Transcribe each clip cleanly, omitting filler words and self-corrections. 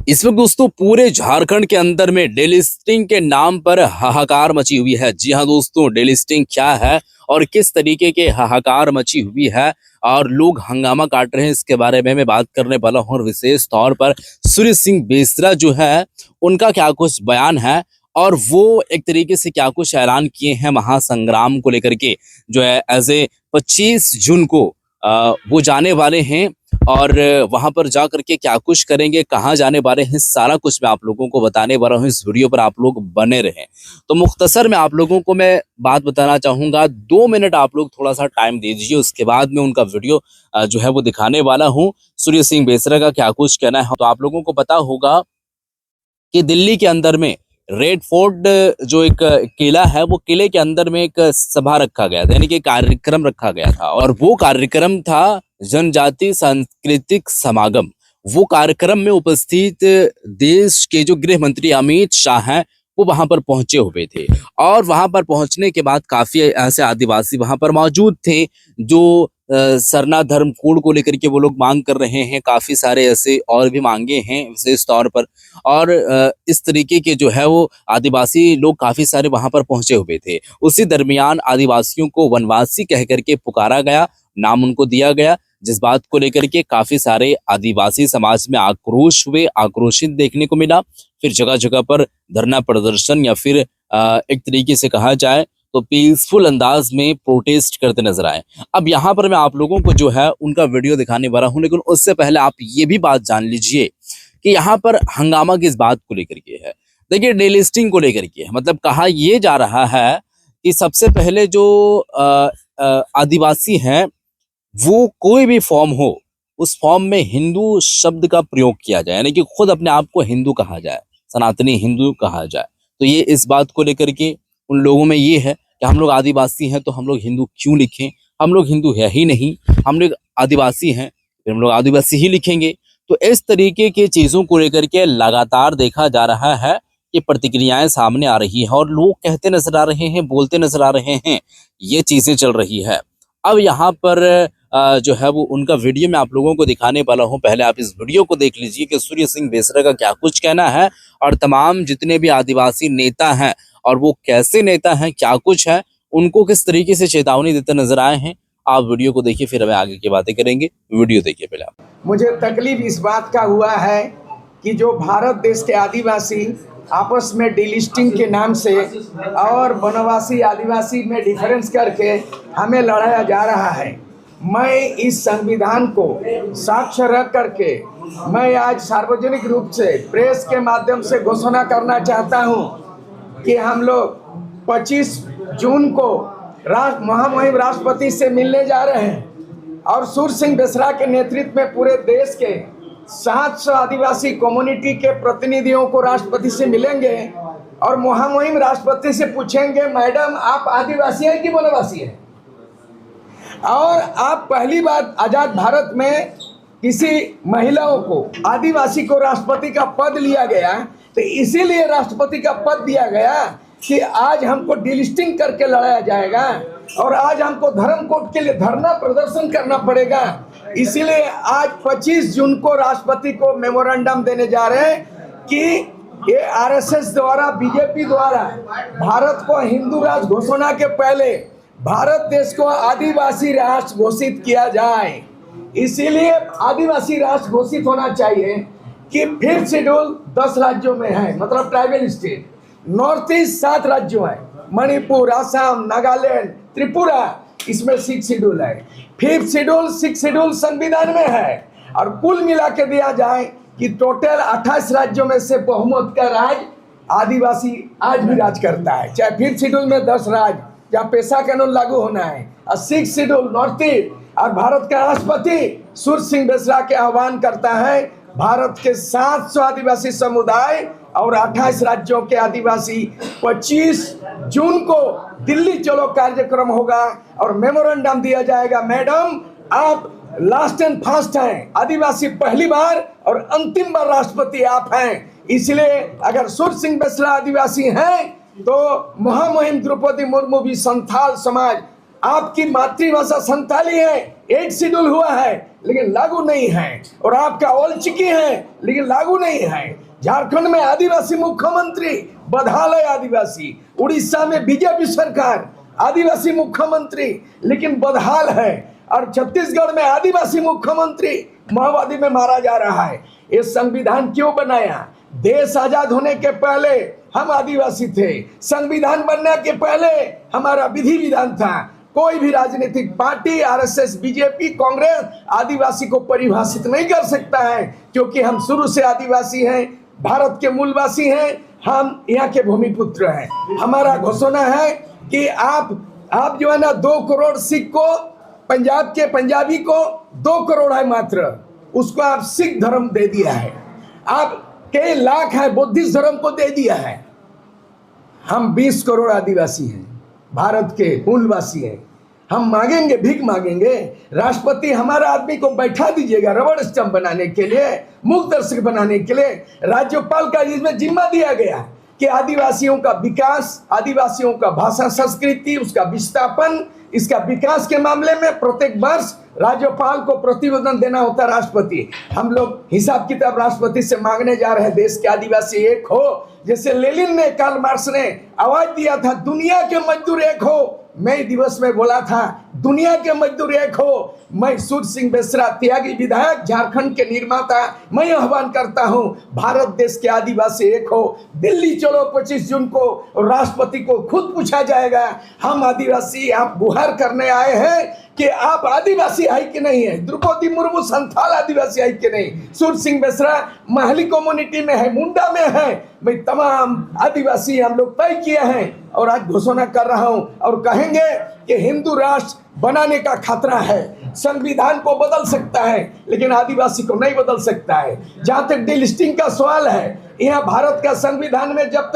इस वक्त दोस्तों पूरे झारखंड के अंदर में डेलिस्टिंग के नाम पर हाहाकार मची हुई है। जी हाँ दोस्तों, डेलिस्टिंग क्या है और किस तरीके के हाहाकार मची हुई है और लोग हंगामा काट रहे हैं, इसके बारे में मैं बात करने वाला हूँ। और विशेष तौर पर सूर्य सिंह बेसरा जो है, उनका क्या कुछ बयान है और वो एक तरीके से क्या कुछ ऐलान किए हैं महासंग्राम को लेकर के, जो है एज ए 25 जून को वो जाने वाले हैं और वहां पर जा करके क्या कुछ करेंगे, कहाँ जाने वाले हैं, सारा कुछ मैं आप लोगों को बताने वाला हूँ। इस वीडियो पर आप लोग बने रहें। तो मुख्तसर में आप लोगों को मैं बात बताना चाहूंगा, 2 मिनट आप लोग थोड़ा सा टाइम दे दीजिए, उसके बाद में उनका वीडियो जो है वो दिखाने वाला हूँ। सूर्य सिंह बेसरा का क्या कुछ कहना है। तो आप लोगों को पता होगा कि दिल्ली के अंदर में रेड फोर्ट जो एक किला है, वो किले के अंदर में एक सभा रखा गया था, यानी कि कार्यक्रम रखा गया था और वो कार्यक्रम था जनजाति सांस्कृतिक समागम। वो कार्यक्रम में उपस्थित देश के जो गृह मंत्री अमित शाह हैं, वो वहां पर पहुंचे हुए थे और वहां पर पहुंचने के बाद काफी ऐसे आदिवासी वहां पर मौजूद थे जो सरना धर्म कोड को लेकर के वो लोग मांग कर रहे हैं। काफी सारे ऐसे और भी मांगे हैं विशेष तौर पर, और इस तरीके के जो है वो आदिवासी लोग काफी सारे वहां पर पहुंचे हुए थे। उसी दरमियान आदिवासियों को वनवासी कह करके पुकारा गया, नाम उनको दिया गया, जिस बात को लेकर के काफी सारे आदिवासी समाज में आक्रोश हुए, आक्रोशित देखने को मिला। फिर जगह जगह पर धरना प्रदर्शन या फिर एक तरीके से कहा जाए तो पीसफुल अंदाज में प्रोटेस्ट करते नजर आए। अब यहाँ पर मैं आप लोगों को जो है उनका वीडियो दिखाने वाला हूँ, लेकिन उससे पहले आप ये भी बात जान लीजिए कि यहाँ पर हंगामा किस बात को लेकर के है। देखिए, डेलिस्टिंग को लेकर के है, मतलब कहा यह जा रहा है कि सबसे पहले जो आदिवासी हैं, वो कोई भी फॉर्म हो, उस फॉर्म में हिंदू शब्द का प्रयोग किया जाए, यानी कि खुद अपने आप को हिंदू कहा जाए, सनातनी हिंदू कहा जाए। तो ये इस बात को लेकर के उन लोगों में ये है कि हम लोग आदिवासी हैं तो हम लोग हिंदू क्यों लिखें, हम लोग हिंदू है ही नहीं, हम लोग आदिवासी हैं फिर हम लोग आदिवासी ही लिखेंगे। तो इस तरीके की चीजों को लेकर के लगातार देखा जा रहा है कि प्रतिक्रियाएं सामने आ रही है और लोग कहते नजर आ रहे हैं, बोलते नजर आ रहे हैं, ये चीजें चल रही है। अब यहाँ पर जो है वो उनका वीडियो मैं आप लोगों को दिखाने वाला हूँ। पहले आप इस वीडियो को देख लीजिए कि सूर्य सिंह बेसरा का क्या कुछ कहना है और तमाम जितने भी आदिवासी नेता हैं और वो कैसे नेता हैं, क्या कुछ है, उनको किस तरीके से चेतावनी देते नजर आए हैं। आप वीडियो को देखिए, फिर हमें आगे की बातें करेंगे। वीडियो देखिए पहले आप। मुझे तकलीफ इस बात का हुआ है कि जो भारत देश के आदिवासी आपस में डिलिस्टिंग के नाम से और वनवासी आदिवासी में डिफरेंस करके हमें लड़ाया जा रहा है। मैं इस संविधान को साक्ष्य रख करके मैं आज सार्वजनिक रूप से प्रेस के माध्यम से घोषणा करना चाहता हूं कि हम लोग 25 जून को महामहिम राष्ट्रपति से मिलने जा रहे हैं और सूर्य सिंह बेसरा के नेतृत्व में पूरे देश के 700 आदिवासी कम्युनिटी के प्रतिनिधियों को राष्ट्रपति से मिलेंगे और महामहिम राष्ट्रपति से पूछेंगे, मैडम आप आदिवासी हैं कि वनवासी हैं? और आप पहली बार आजाद भारत में किसी महिलाओं को आदिवासी को राष्ट्रपति का पद लिया गया, तो इसीलिए राष्ट्रपति का पद दिया गया कि आज हमको डिलिस्टिंग करके लड़ाया जाएगा और आज हमको धर्म कोड के लिए धरना प्रदर्शन करना पड़ेगा। इसीलिए आज 25 जून को राष्ट्रपति को मेमोरेंडम देने जा रहे हैं कि ये आरएसएस द्वारा, बीजेपी द्वारा भारत को हिंदू राष्ट्र घोषणा के पहले भारत देश को आदिवासी राष्ट्र घोषित किया जाए। इसीलिए आदिवासी राष्ट्र घोषित होना चाहिए कि 5th शेड्यूल 10 राज्यों में है, मतलब ट्राइबल स्टेट। नॉर्थ ईस्ट 7 राज्यों है, मणिपुर, असम, नागालैंड, त्रिपुरा, इसमें 6 शेड्यूल है। 5th शेड्यूल 6 शेड्यूल संविधान में है और कुल मिला के दिया जाए कि टोटल 28 राज्यों में से बहुमत का राज आदिवासी आज भी राज करता है। चाहे 5th शेड्यूल में 10 राज्य जहाँ पेशा कानून लागू होना है और 6 शेड्यूल नॉर्थ ईस्ट, और भारत का राष्ट्रपति सूर्य सिंह बेसरा के आह्वान करता है भारत के 700 आदिवासी समुदाय और 28 राज्यों के आदिवासी 25 जून को दिल्ली चलो कार्यक्रम होगा और मेमोरेंडम दिया जाएगा, मैडम आप लास्ट एंड फास्ट हैं, आदिवासी पहली बार और अंतिम बार राष्ट्रपति आप हैं। इसलिए अगर सूर्य सिंह बेसरा आदिवासी हैं तो महामहिम द्रौपदी मुर्मू भी संथाल समाज आपकी मातृभाषा संताली है, 8 शेड्यूल हुआ है लेकिन लागू नहीं है, और आपका औलचिकी है लेकिन लागू नहीं है। झारखंड में आदिवासी मुख्यमंत्री, बदहाल है आदिवासी। उड़ीसा में बीजेपी सरकार, आदिवासी मुख्यमंत्री लेकिन बदहाल है। और छत्तीसगढ़ में आदिवासी मुख्यमंत्री माओवादी में मारा जा रहा है। ये संविधान क्यों बनाया? देश आजाद होने के पहले हम आदिवासी थे, संविधान बनने के पहले हमारा विधि विधान था। कोई भी राजनीतिक पार्टी, आरएसएस, बीजेपी, कांग्रेस आदिवासी को परिभाषित नहीं कर सकता है, क्योंकि हम शुरू से आदिवासी हैं, भारत के मूलवासी हैं, हम यहाँ के भूमिपुत्र हैं। हमारा घोषणा है कि आप जो है ना 2 करोड़ सिख को, पंजाब के पंजाबी को 2 करोड़ है मात्र, उसको आप सिख धर्म दे दिया है। आप कई लाख है बुद्धिस्ट धर्म को दे दिया है। हम 20 करोड़ आदिवासी हैं, भारत के मूलवासी हैं। हम मांगेंगे, भीख मांगेंगे। राष्ट्रपति हमारा आदमी को बैठा दीजिएगा रबड़ स्टंप बनाने के लिए, मूक दर्शक बनाने के लिए। राज्यपाल का इसमें जिम्मा दिया गया कि आदिवासियों का विकास, आदिवासियों का भाषा संस्कृति, उसका विस्थापन, इसका विकास के मामले में प्रत्येक वर्ष राज्यपाल को प्रतिवेदन देना होता है राष्ट्रपति। हम लोग हिसाब किताब राष्ट्रपति से मांगने जा रहे हैं, देश के आदिवासी एक हो। जैसे लेनिन ने, कार्ल मार्क्स ने आवाज दिया था, दुनिया के मजदूर एक हो। मई दिवस में बोला था, दुनिया के मजदूर एक हो। मैं सूर्य सिंह बेसरा, त्यागी विधायक, झारखंड के निर्माता, मैं आह्वान करता हूं, भारत देश के आदिवासी एक हो। दिल्ली चलो 25 जून को, और राष्ट्रपति को खुद पूछा जाएगा, हम आदिवासी आप गुहार करने आए हैं कि आप आदिवासी है कि नहीं है। द्रौपदी मुर्मू संथाल आदिवासी है कि नहीं। सूर्य सिंह बेसरा महली कम्युनिटी में है, मुंडा में है। भाई तमाम आदिवासी हम लोग तय किए हैं, और आज घोषणा कर रहा हूं, और कहेंगे कि हिंदू राष्ट्र बनाने का खतरा है। संविधान को बदल सकता है लेकिन आदिवासी को नहीं बदल सकता है। जहां तक डिलिस्टिंग का सवाल है, यहाँ भारत का संविधान में जब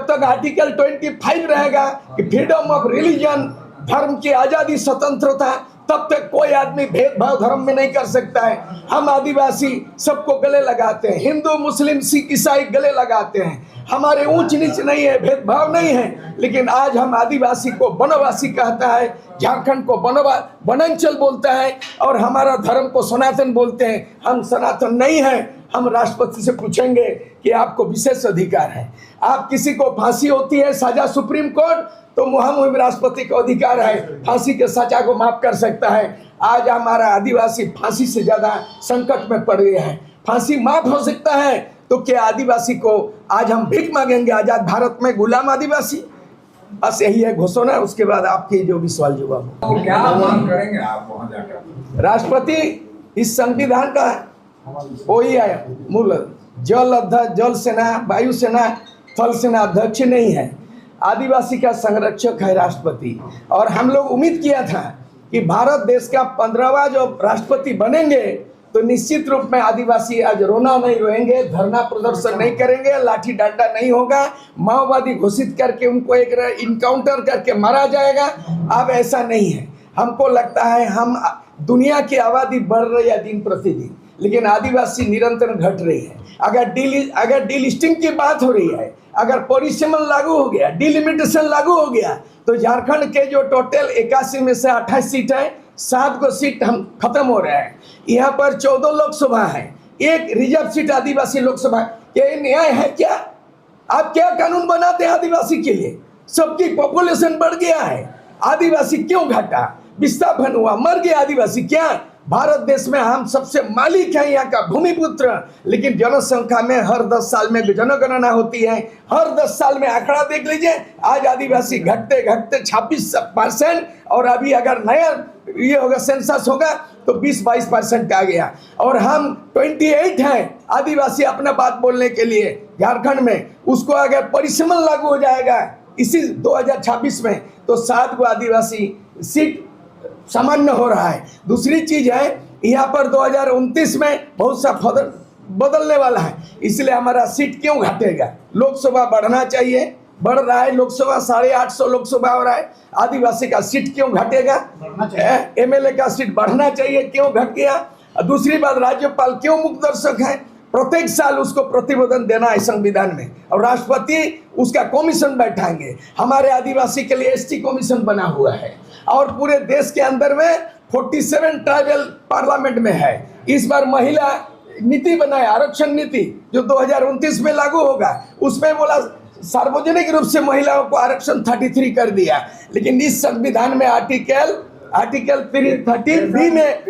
तक आर्टिकल 25 रहेगा कि फ्रीडम ऑफ रिलीजन, धर्म की आजादी, स्वतंत्रता, तब तक कोई आदमी भेदभाव धर्म में नहीं कर सकता है। हम आदिवासी सबको गले लगाते हैं, हिंदू, मुस्लिम, सिख, ईसाई गले लगाते हैं। हमारे ऊंच नीच नहीं है, भेदभाव नहीं है। लेकिन आज हम आदिवासी को वनवासी कहता है, झारखंड को वनांचल बोलता है, और हमारा धर्म को सनातन बोलते हैं। हम सनातन नहीं है। हम राष्ट्रपति से पूछेंगे कि आपको विशेष अधिकार है। आप किसी को फांसी होती है, सजा सुप्रीम कोर्ट, तो मुहिम राष्ट्रपति को अधिकार है, फांसी के सजा को माफ कर सकता है। आज हमारा आदिवासी फांसी से ज्यादा संकट में पड़ गया है। फांसी माफ हो सकता है तो क्या आदिवासी को आज हम भीख मांगेंगे आजाद भारत में, गुलाम आदिवासी? बस यही है घोषणा। उसके बाद आपके जो भी सवाल जवाब तो क्या मांग करेंगे आप वहां जाकर? राष्ट्रपति इस संविधान का वही है मूल, जल अध्यक्ष, जल सेना, वायु सेना, थल सेना अध्यक्ष नहीं है, आदिवासी का संरक्षक है राष्ट्रपति। और हम लोग उम्मीद किया था कि भारत देश का 15वां जो राष्ट्रपति बनेंगे तो निश्चित रूप में आदिवासी आज रोना नहीं रोएंगे, धरना प्रदर्शन नहीं करेंगे, लाठी डंडा नहीं होगा, माओवादी घोषित करके उनको एक इनकाउंटर करके मारा जाएगा। अब ऐसा नहीं है। हमको लगता है हम दुनिया की आबादी बढ़ रही है दिन प्रतिदिन, लेकिन आदिवासी निरंतर घट रही है। अगर डीलिस्टिंग की बात हो रही है, अगर परिसीमन लागू हो गया, डिलिमिटेशन लागू हो गया, तो झारखंड के जो टोटल 81 में से 28 सीट है, 7 को सीट हम खत्म हो रहा है। यहाँ पर 14 लोकसभा है, 1 रिजर्व सीट आदिवासी लोकसभा। ये न्याय है क्या? आप क्या कानून बनाते हैं आदिवासी के लिए? सबकी पॉपुलेशन बढ़ गया है, आदिवासी क्यों घटा? विस्थापन हुआ, मर गया आदिवासी क्या? भारत देश में हम सबसे मालिक हैं, यहाँ का भूमिपुत्र, लेकिन जनसंख्या में हर 10 साल में जनगणना होती है, हर 10 साल में आंकड़ा देख लीजिए। आज आदिवासी घटते घटते 26%, और अभी अगर नया ये होगा सेंसस होगा तो 20-22% आ गया, और हम 28 हैं आदिवासी अपना बात बोलने के लिए झारखंड में। उसको अगर परिसीमन लागू हो जाएगा इसी 2026 में, तो 7 को आदिवासी सीट सामान्य हो रहा है। दूसरी चीज है, यहाँ पर 2029 में बहुत सा बदलने वाला है, इसलिए हमारा सीट क्यों घटेगा? लोकसभा बढ़ना चाहिए, बढ़ रहा है, लोकसभा 850 लोकसभा हो रहा है, आदिवासी का सीट क्यों घटेगा? एमएलए का सीट बढ़ना चाहिए, क्यों घट गया? दूसरी बात, राज्यपाल क्यों मुक्त दर्शक है? प्रत्येक साल उसको प्रतिवेदन देना है संविधान में, और राष्ट्रपति उसका कमीशन बैठाएंगे। हमारे आदिवासी के लिए एसटी कमीशन बना हुआ है, और पूरे देश के अंदर में 47 ट्राइबल पार्लियामेंट में है। इस बार महिला नीति बनाए, आरक्षण नीति जो 2029 में लागू होगा, उसमें बोला सार्वजनिक रूप से महिलाओं को आरक्षण 33 कर दिया। लेकिन इस संविधान में आर्टिकल 330 में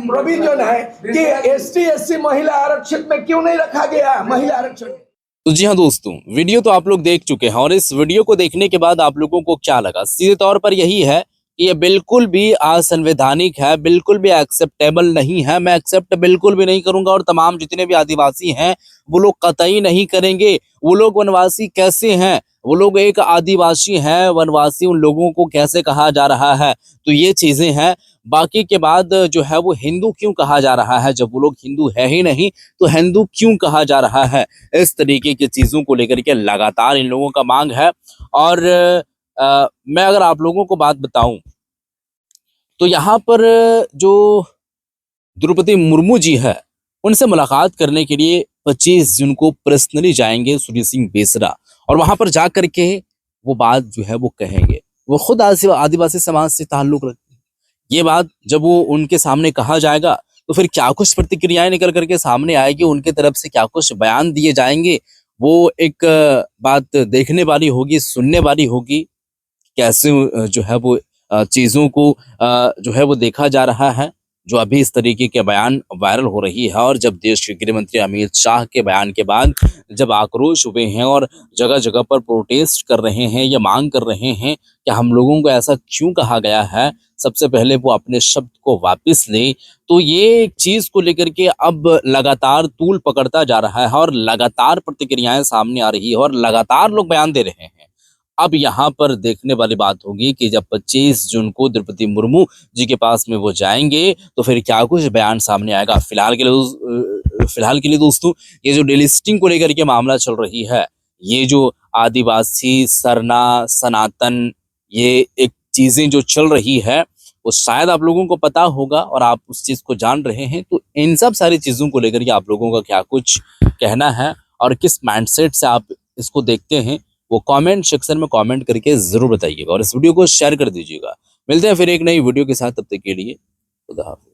प्रोविजन है कि एसटी एससी महिला आरक्षण में क्यों नहीं रखा गया महिला आरक्षण। तो जी हाँ दोस्तों, वीडियो तो आप लोग देख चुके हैं और इस वीडियो को देखने के बाद आप लोगों को क्या लगा? सीधे तौर पर यही है कि ये बिल्कुल भी असंवैधानिक है, बिल्कुल भी एक्सेप्टेबल नहीं है। मैं एक्सेप्ट बिल्कुल भी नहीं करूंगा, और तमाम जितने भी आदिवासी हैं वो लोग कतई नहीं करेंगे। वो लोग वनवासी कैसे हैं? वो लोग एक आदिवासी हैं, वनवासी उन लोगों को कैसे कहा जा रहा है? तो ये चीजें हैं। बाकी के बाद जो है वो हिंदू क्यों कहा जा रहा है, जब वो लोग हिंदू है ही नहीं तो हिंदू क्यों कहा जा रहा है? इस तरीके की चीजों को लेकर के लगातार इन लोगों का मांग है। और मैं अगर आप लोगों को बात बताऊं तो यहाँ पर जो द्रौपदी मुर्मू जी है, उनसे मुलाकात करने के लिए 25 जून को पर्सनली जाएंगे सूर्य सिंह बेसरा, और वहां पर जा करके वो बात जो है वो कहेंगे। वो खुद आदिवासी समाज से ताल्लुक रखते हैं। ये बात जब वो उनके सामने कहा जाएगा तो फिर क्या कुछ प्रतिक्रियाएं निकल करके सामने आएगी, उनके तरफ से क्या कुछ बयान दिए जाएंगे, वो एक बात देखने वाली होगी, सुनने वाली होगी। कैसे जो है वो चीजों को जो है वो देखा जा रहा है। जो अभी इस तरीके के बयान वायरल हो रही है, और जब देश के गृह मंत्री अमित शाह के बयान के बाद जब आक्रोश हुए हैं और जगह जगह पर प्रोटेस्ट कर रहे हैं या मांग कर रहे हैं कि हम लोगों को ऐसा क्यों कहा गया है, सबसे पहले वो अपने शब्द को वापस ले। तो ये चीज को लेकर के अब लगातार तूल पकड़ता जा रहा है, और लगातार प्रतिक्रियाएं सामने आ रही है, और लगातार लोग बयान दे रहे हैं। अब यहाँ पर देखने वाली बात होगी कि जब 25 जून को द्रौपदी मुर्मू जी के पास में वो जाएंगे तो फिर क्या कुछ बयान सामने आएगा। फिलहाल के लिए दोस्तों, ये जो डिलिस्टिंग को लेकर के मामला चल रही है, ये जो आदिवासी सरना सनातन ये एक चीजें जो चल रही है, वो शायद आप लोगों को पता होगा और आप उस चीज को जान रहे हैं। तो इन सब सारी चीजों को लेकर के आप लोगों का क्या कुछ कहना है और किस माइंडसेट से आप इसको देखते हैं, वो कमेंट सेक्शन में कमेंट करके जरूर बताइएगा, और इस वीडियो को शेयर कर दीजिएगा। मिलते हैं फिर एक नई वीडियो के साथ, तब तक के लिए खुदा हाफिज़।